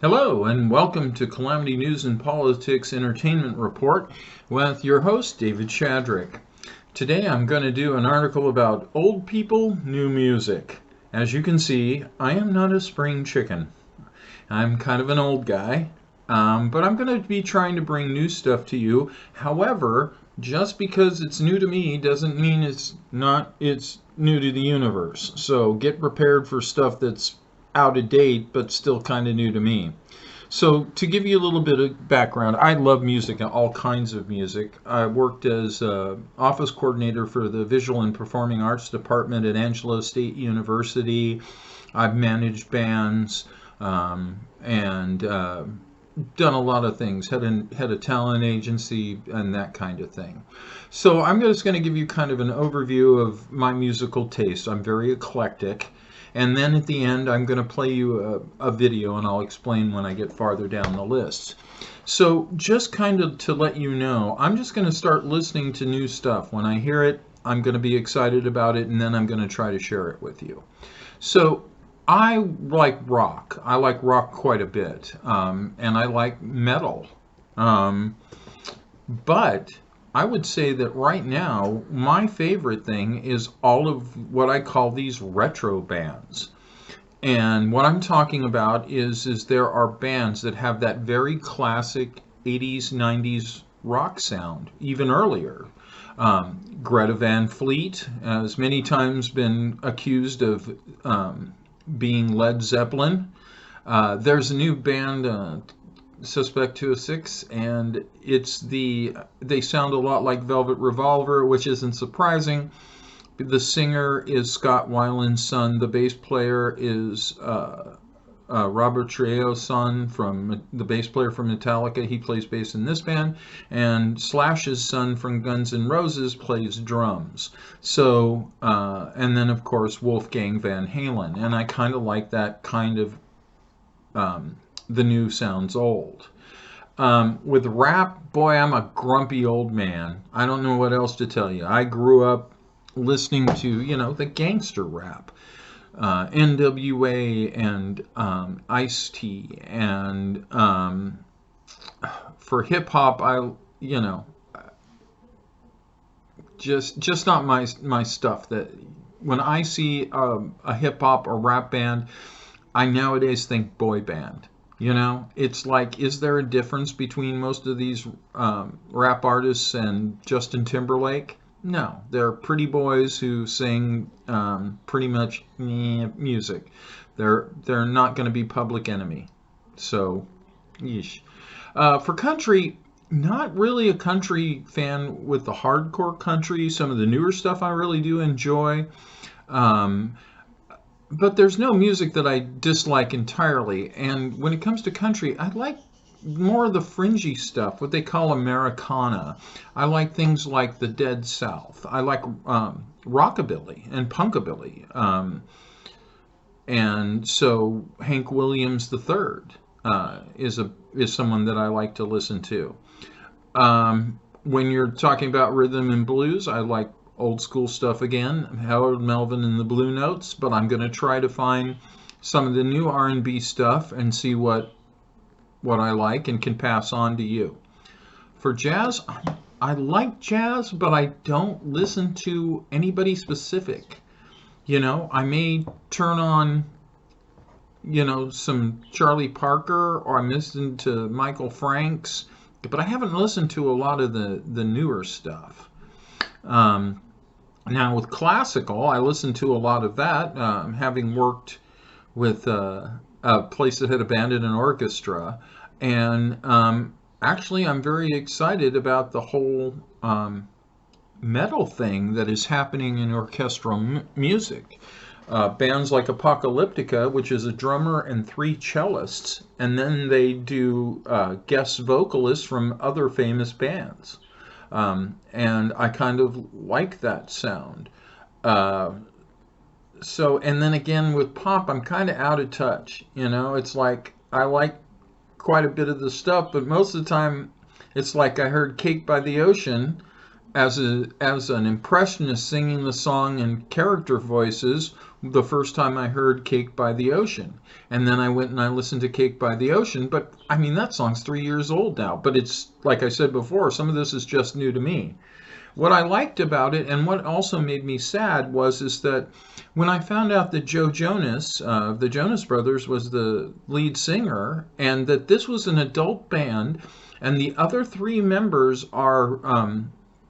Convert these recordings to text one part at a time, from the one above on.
Hello, and welcome to Calamity News and Politics Entertainment Report with your host, David Shadrick. Today I'm going to do an article about old people, new music. As you can see, I am not a spring chicken. I'm kind of an old guy, but I'm going to be trying to bring new stuff to you. However, just because it's new to me doesn't mean it's new to the universe. So get prepared for stuff that's out of date but still kind of new to me. So, to give you a little bit of background, I love music and all kinds of music. I worked as office coordinator for the Visual and Performing Arts Department at Angelo State University. I've managed bands and done a lot of things, had a talent agency and that kind of thing. So, I'm just going to give you kind of an overview of my musical taste. I'm very eclectic. And then at the end, I'm going to play you a video and I'll explain when I get farther down the list. So just kind of to let you know, I'm just going to start listening to new stuff. When I hear it, I'm going to be excited about it and then I'm going to try to share it with you. So I like rock. I like rock quite a bit. And I like metal. But I would say that right now, my favorite thing is all of what I call these retro bands. And what I'm talking about is there are bands that have that very classic 80s, 90s rock sound, even earlier. Greta Van Fleet has many times been accused of being Led Zeppelin. There's a new band, Suspect 206, and they sound a lot like Velvet Revolver, which isn't surprising. The singer is Scott Weiland's son. The bass player is Robert Trejo's son, from the bass player from Metallica. He plays bass in this band, and Slash's son from Guns N' Roses plays drums. So, and then of course Wolfgang Van Halen, and I kind of like that kind of. The new sounds old. With rap, boy, I'm a grumpy old man. I don't know what else to tell you. I grew up listening to, the gangster rap, NWA and Ice-T, and for hip hop, just not my stuff. That when I see a hip hop or rap band, I nowadays think boy band. It's like, is there a difference between most of these rap artists and Justin Timberlake? No, they're pretty boys who sing pretty much music. They're not going to be Public Enemy. So, yeesh. For country, not really a country fan with the hardcore country. Some of the newer stuff I really do enjoy. But there's no music that I dislike entirely. And when it comes to country, I like more of the fringy stuff, what they call Americana. I like things like the Dead South. I like rockabilly and punkabilly. And so Hank Williams III is someone that I like to listen to. When you're talking about rhythm and blues, I like old school stuff again, Howard Melvin and the Blue Notes, but I'm going to try to find some of the new R&B stuff and see what I like and can pass on to you. For jazz, I like jazz, but I don't listen to anybody specific. I may turn on some Charlie Parker, or I'm listening to Michael Franks, but I haven't listened to a lot of the newer stuff. Now with classical, I listen to a lot of that, having worked with a place that had a band and an orchestra. And actually, I'm very excited about the whole metal thing that is happening in orchestral music. Bands like Apocalyptica, which is a drummer and 3 cellists, and then they do guest vocalists from other famous bands. And I kind of like that sound. And then again with pop, I'm kind of out of touch. It's like I like quite a bit of the stuff, but most of the time it's like I heard Cake by the Ocean as an impressionist singing the song in character voices the first time I heard Cake by the Ocean. And then I went and I listened to Cake by the Ocean, but I mean, that song's 3 years old now, but it's, like I said before, some of this is just new to me. What I liked about it, and what also made me sad, is that when I found out that Joe Jonas, the Jonas Brothers, was the lead singer, and that this was an adult band, and the other three members are,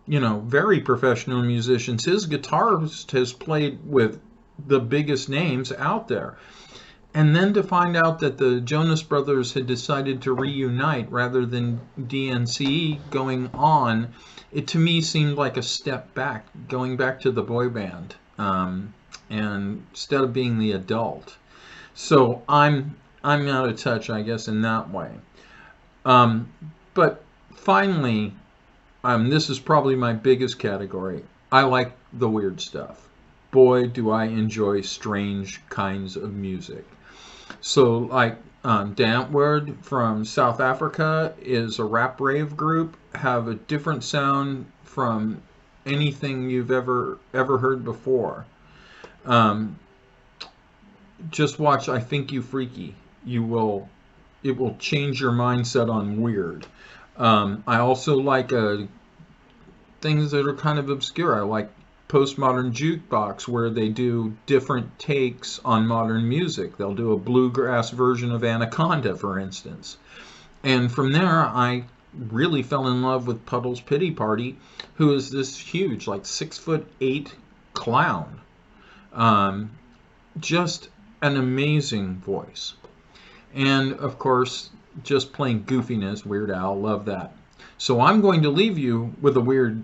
very professional musicians. His guitarist has played with the biggest names out there. And then to find out that the Jonas Brothers had decided to reunite rather than DNC going on, it to me seemed like a step back, going back to the boy band, and instead of being the adult. So I'm out of touch, I guess, in that way. But finally, this is probably my biggest category. I like the weird stuff. Boy, do I enjoy strange kinds of music. So like Dantwoord from South Africa is a rap rave group, have a different sound from anything you've ever heard before. Just watch I Think You Freaky. It will change your mindset on weird. I also like things that are kind of obscure. I like Postmodern Jukebox, where they do different takes on modern music. They'll do a bluegrass version of Anaconda, for instance. And from there, I really fell in love with Puddle's Pity Party, who is this huge, like 6'8" clown. Just an amazing voice. And of course, just plain goofiness, Weird Al, love that. So I'm going to leave you with a weird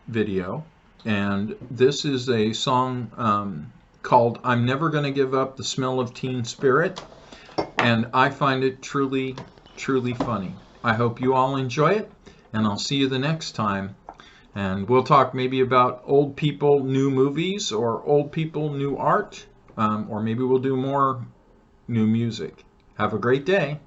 video. And this is a song called I'm Never Gonna Give Up the Smell of Teen Spirit. And I find it truly, truly funny. I hope you all enjoy it, and I'll see you the next time. And we'll talk maybe about old people, new movies, or old people, new art, or maybe we'll do more new music. Have a great day.